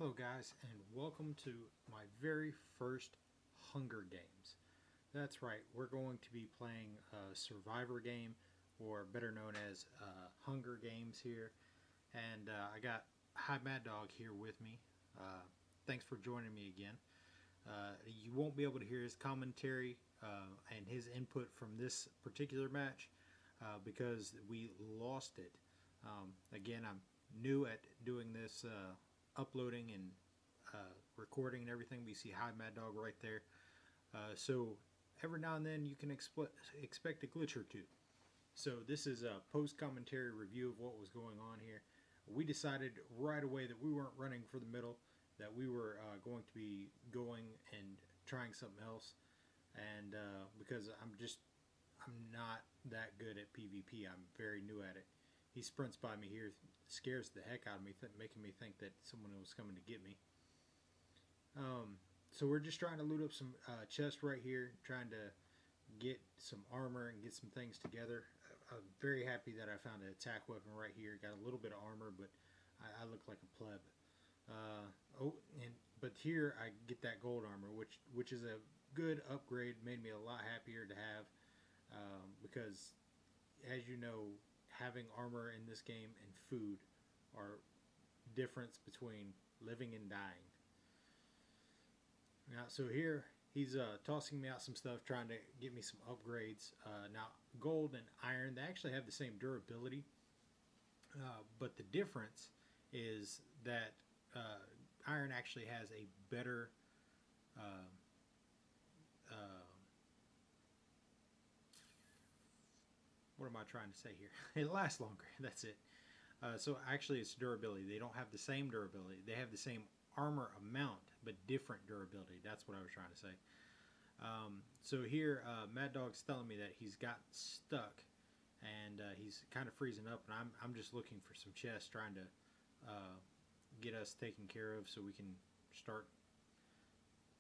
Hello guys, and welcome to my very first Hunger Games. That's right, we're going to be playing a Survivor game, or better known as Hunger Games here. And I got Hi Mad Dog here with me. Thanks for joining me again. You won't be able to hear his commentary and his input from this particular match because we lost it. Again, I'm new at doing this, uploading and recording and everything. We see Hi Mad Dog right there. So every now and then you can expect a glitch or two. So this is a post-commentary review of what was going on here. We decided right away that we weren't running for the middle, that we were going to be going and trying something else. And because I'm not that good at PvP. I'm very new at it. He sprints by me here, scares the heck out of me, making me think that someone was coming to get me. So we're just trying to loot up some chests right here, trying to get some armor and get some things together. I'm very happy that I found an attack weapon right here. Got a little bit of armor, but I look like a pleb. But here I get that gold armor, which is a good upgrade. Made me a lot happier to have because, as you know, having armor in this game and food are difference between living and dying. Now, so here he's tossing me out some stuff, trying to get me some upgrades. Now, gold and iron, they actually have the same durability, but the difference is that iron actually has a better what am I trying to say here? It lasts longer. That's it. So actually, it's durability. They don't have the same durability. They have the same armor amount, but different durability. That's what I was trying to say. So here, Mad Dog's telling me that he's got stuck, and he's kind of freezing up, and I'm just looking for some chests, trying to get us taken care of so we can start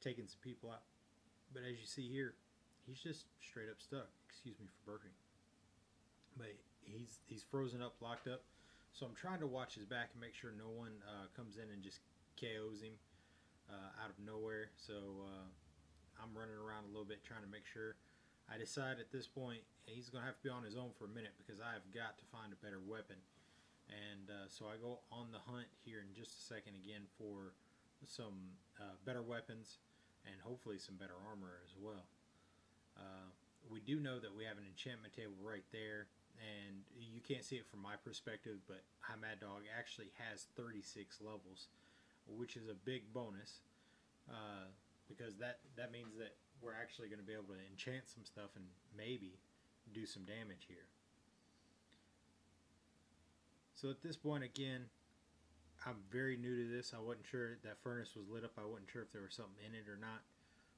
taking some people out. But as you see here, he's just straight up stuck. Excuse me for burping. But he's frozen up, locked up. So I'm trying to watch his back and make sure no one comes in and just KOs him out of nowhere. So I'm running around a little bit trying to make sure. I decide at this point he's going to have to be on his own for a minute because I have got to find a better weapon. And so I go on the hunt here in just a second again for some better weapons and hopefully some better armor as well. We do know that we have an enchantment table right there, and you can't see it from my perspective, but Hi Mad Dog actually has 36 levels, which is a big bonus because that means that we're actually going to be able to enchant some stuff and maybe do some damage here. So at this point, again, I'm very new to this. I wasn't sure that furnace was lit up. I wasn't sure if there was something in it or not.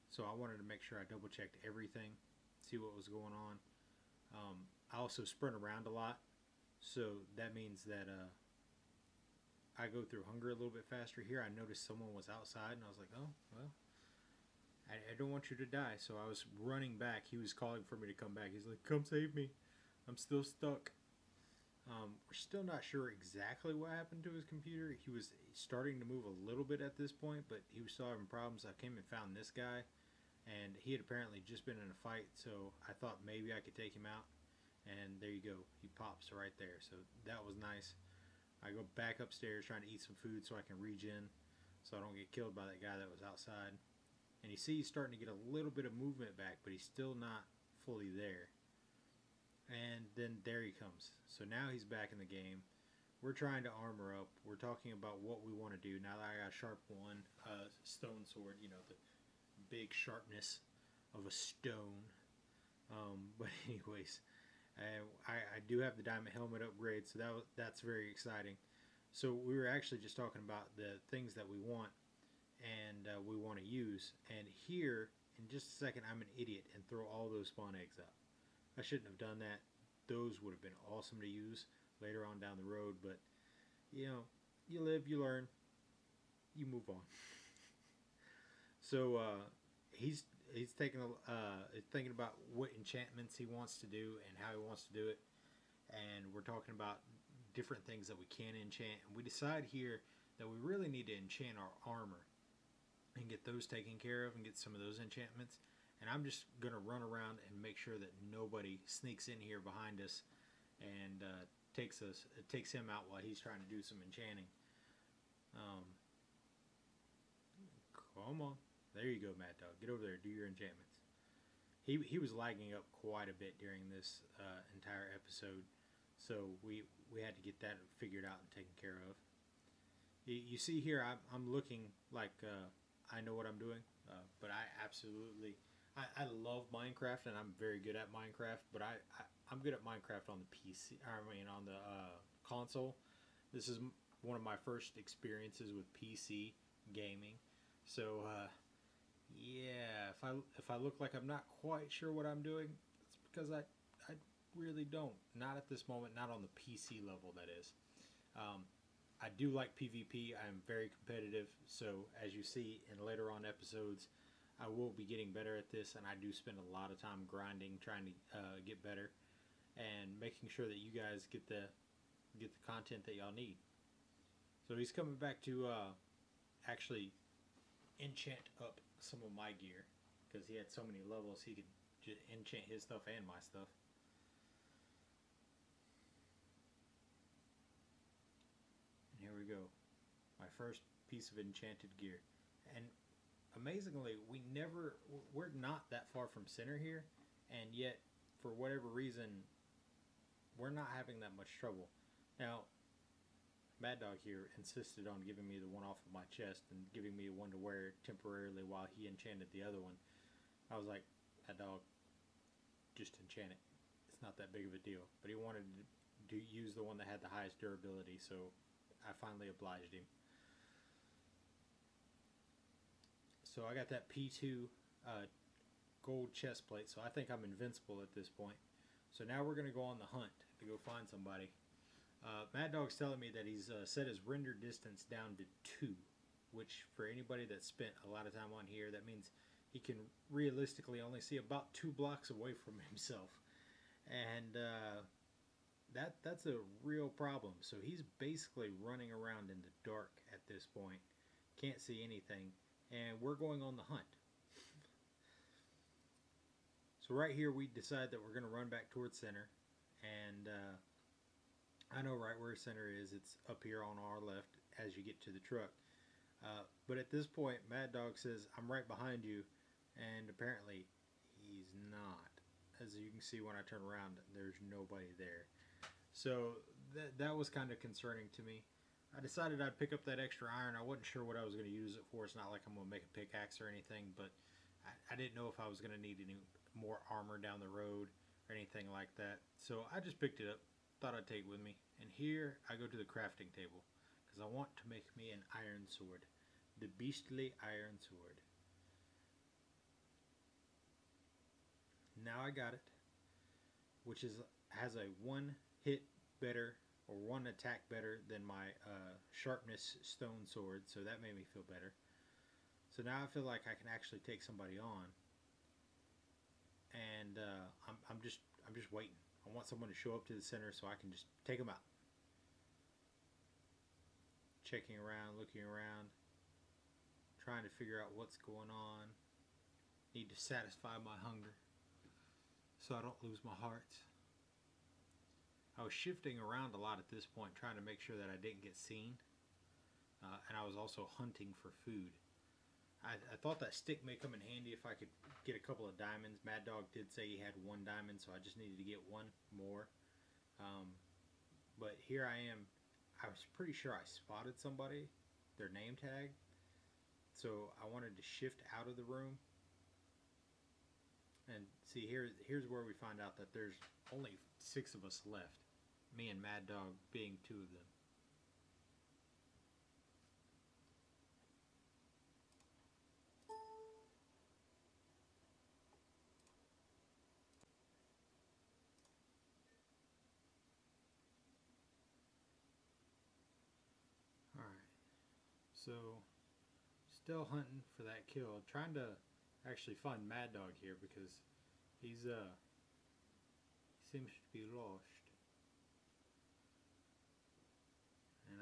So I wanted to make sure I double checked everything, see what was going on. I also sprint around a lot, so that means that I go through hunger a little bit faster. Here I noticed someone was outside, and I was like, oh, well, I don't want you to die. So I was running back. He was calling for me to come back. He's like, come save me. I'm still stuck. We're still not sure exactly what happened to his computer. He was starting to move a little bit at this point, but he was still having problems. I came and found this guy, and he had apparently just been in a fight, so I thought maybe I could take him out. And there you go. He pops right there. So that was nice. I go back upstairs trying to eat some food so I can regen, so I don't get killed by that guy that was outside. And you see he's starting to get a little bit of movement back, but he's still not fully there. And then there he comes. So now he's back in the game. We're trying to armor up. We're talking about what we want to do. Now that I got a sharp one, stone sword, you know, the big sharpness of a stone. But anyways, I do have the diamond helmet upgrade, so that's very exciting. So we were actually just talking about the things that we want and we want to use. And here, in just a second, I'm an idiot and throw all those spawn eggs up. I shouldn't have done that. Those would have been awesome to use later on down the road, but you know, you live, you learn, you move on. So he's taking thinking about what enchantments he wants to do and how he wants to do it, and we're talking about different things that we can enchant. And we decide here that we really need to enchant our armor and get those taken care of and get some of those enchantments. And I'm just going to run around and make sure that nobody sneaks in here behind us and takes him out while he's trying to do some enchanting. Um, Come on. There you go, Mad Dog. Get over there. Do your enchantments. He was lagging up quite a bit during this entire episode, so we had to get that figured out and taken care of. You see here, I'm looking like I know what I'm doing, but I love Minecraft and I'm very good at Minecraft, but I'm good at Minecraft on the PC. I mean on the console. This is one of my first experiences with PC gaming, so yeah, if I look like I'm not quite sure what I'm doing, it's because I really don't. Not at this moment. Not on the PC level. That is. I do like PvP. I'm very competitive. So as you see in later on episodes, I will be getting better at this, and I do spend a lot of time grinding, trying to get better, and making sure that you guys get the content that y'all need. So he's coming back to actually enchant up some of my gear because he had so many levels he could just enchant his stuff and my stuff. And here we go, my first piece of enchanted gear. And amazingly, we're not that far from center here, and yet for whatever reason we're not having that much trouble. Now Mad Dog here insisted on giving me the one off of my chest and giving me one to wear temporarily while he enchanted the other one. I was like, Mad Dog, just enchant it. It's not that big of a deal. But he wanted to use the one that had the highest durability, so I finally obliged him. So I got that P2 gold chest plate, so I think I'm invincible at this point. So now we're going to go on the hunt to go find somebody. Mad Dog's telling me that he's set his render distance down to 2, which for anybody that's spent a lot of time on here, that means he can realistically only see about 2 blocks away from himself. And that's a real problem. So he's basically running around in the dark at this point. Can't see anything. And we're going on the hunt. So right here we decide that we're going to run back towards center. And I know right where center is. It's up here on our left as you get to the truck. But at this point, Mad Dog says, I'm right behind you. And apparently, he's not. As you can see when I turn around, there's nobody there. So that was kind of concerning to me. I decided I'd pick up that extra iron. I wasn't sure what I was going to use it for. It's not like I'm going to make a pickaxe or anything. But I didn't know if I was going to need any more armor down the road or anything like that. So I just picked it up. Thought I'd take it with me. And here I go to the crafting table because I want to make me an iron sword, the beastly iron sword. Now I got it, which has a 1 hit better or 1 attack better than my sharpness stone sword, so that made me feel better. So now I feel like I can actually take somebody on, and I'm just waiting. I want someone to show up to the center so I can just take them out. Checking around, looking around, trying to figure out what's going on. Need to satisfy my hunger so I don't lose my hearts. I was shifting around a lot at this point, trying to make sure that I didn't get seen. And I was also hunting for food. I thought that stick may come in handy if I could get a couple of diamonds. Mad Dog did say he had 1 diamond, so I just needed to get 1 more. But here I am. I was pretty sure I spotted somebody, their name tag. So I wanted to shift out of the room. And see, here's where we find out that there's only 6 of us left. Me and Mad Dog being 2 of them. So, still hunting for that kill. Trying to actually find Mad Dog here because he seems to be lost. And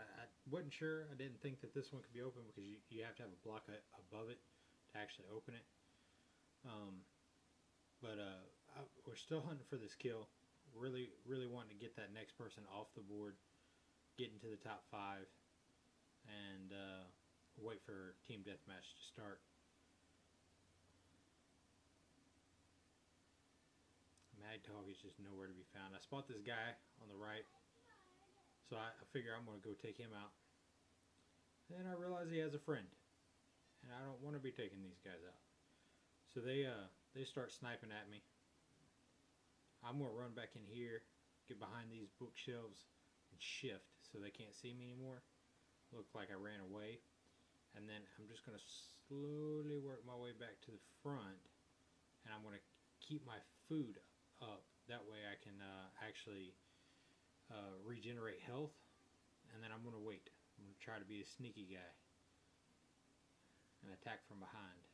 I wasn't sure. I didn't think that this one could be open because you have to have a block above it to actually open it. Um, but we're still hunting for this kill. Really wanting to get that next person off the board, get into the top 5, and wait for team deathmatch to start. Mad Dog is just nowhere to be found. I spot this guy on the right, so I figure I'm going to go take him out. Then I realize he has a friend, and I don't want to be taking these guys out. So they start sniping at me. I'm going to run back in here, get behind these bookshelves, and shift so they can't see me anymore. Look like I ran away. And then I'm just going to slowly work my way back to the front, and I'm going to keep my food up. That way I can actually regenerate health, and then I'm going to wait. I'm going to try to be a sneaky guy and attack from behind.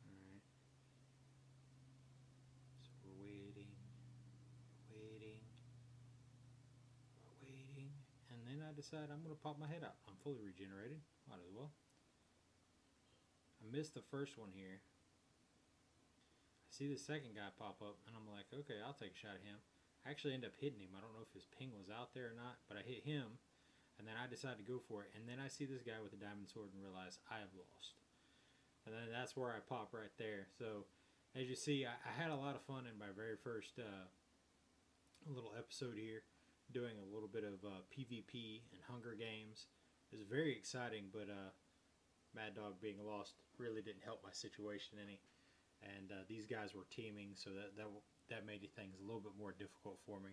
Alright. So we're waiting, and then I decide I'm going to pop my head out. I'm fully regenerated. Might as well. I missed the first one here. I see the second guy pop up, and I'm like, okay, I'll take a shot at him. I actually end up hitting him. I don't know if his ping was out there or not, but I hit him, and then I decide to go for it. And then I see this guy with a diamond sword and realize I have lost. And then that's where I pop right there. So, as you see, I had a lot of fun in my very first little episode here, doing a little bit of PvP and Hunger Games. It was very exciting, but Mad Dog being lost really didn't help my situation any. And these guys were teaming, so that made things a little bit more difficult for me.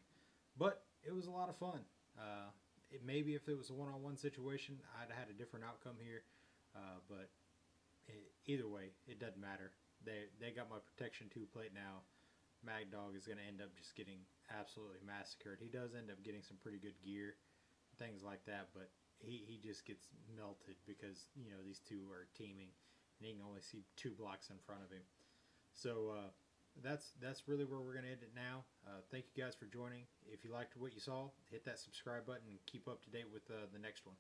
But it was a lot of fun. Maybe if it was a one-on-one situation, I'd have had a different outcome here. But either way, it doesn't matter. They got my protection 2 plate now. Mad Dog is going to end up just getting absolutely massacred. He does end up getting some pretty good gear, things like that, but he just gets melted because, you know, these two are teaming, and he can only see 2 blocks in front of him. So that's really where we're going to end it now. Thank you guys for joining. If you liked what you saw, hit that subscribe button and keep up to date with the next one.